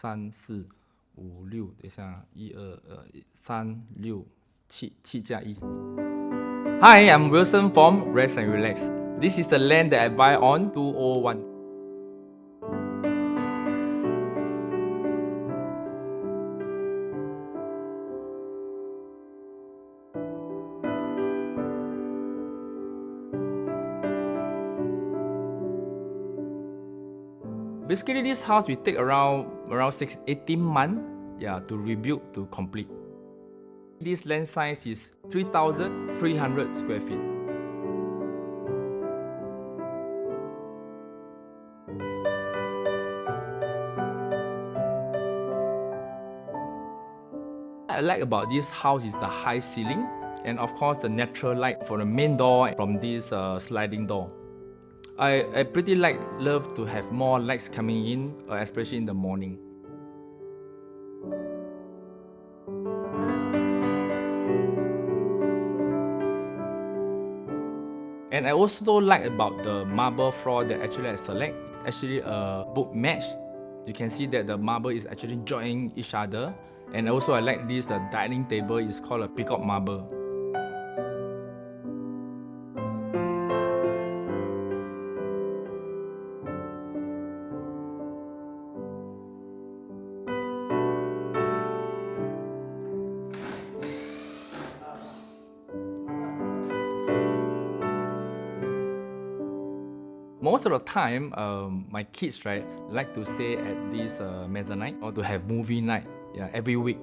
三四五六，等一下，1 2 3 6 7 Hi, I'm Wilson from Rezt+Relax. This is the land that I buy on 201. Basically, this house will take around 18 months, to rebuild to complete. This land size is 3,300 square feet. What I like about this house is the high ceiling and of course the natural light from the main door from this sliding door. I pretty love to have more lights coming in, especially in the morning. And I also like about the marble floor that actually I select. It's actually a book match. You can see that the marble is actually joining each other. And also I like this, the dining table is called a peacock marble. Most of the time, my kids like to stay at this mezzanine or to have movie night every week.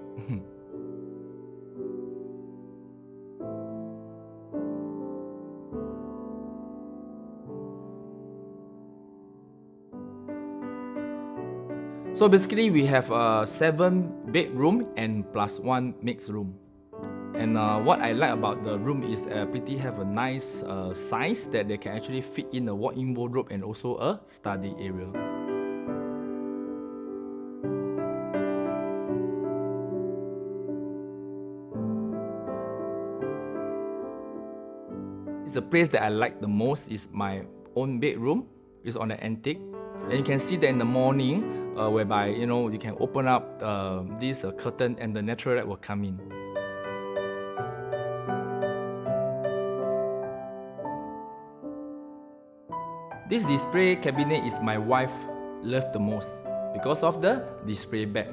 So basically, we have 7 bedroom and plus 1 mixed room. And what I like about the room is pretty have a nice size that they can actually fit in a walk-in wardrobe and also a study area. The place that I like the most is my own bedroom. It's on the antique. And you can see that in the morning, whereby you can open up this curtain and the natural light will come in. This display cabinet is my wife loved the most because of the display bed.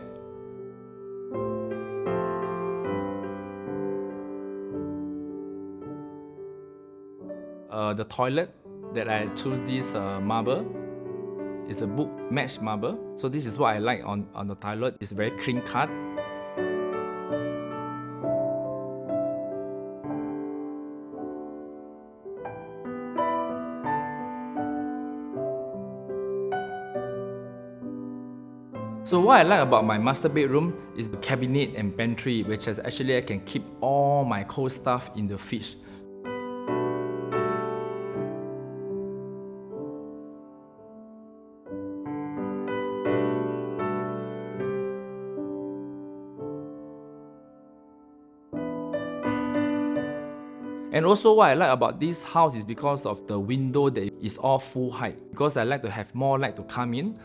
The toilet that I choose this marble is a book match marble. So this is what I like on the toilet. It's very clean cut. So what I like about my master bedroom is the cabinet and pantry, which is actually I can keep all my cold stuff in the fridge. And also what I like about this house is because of the window that is all full height. Because I like to have more light to come in,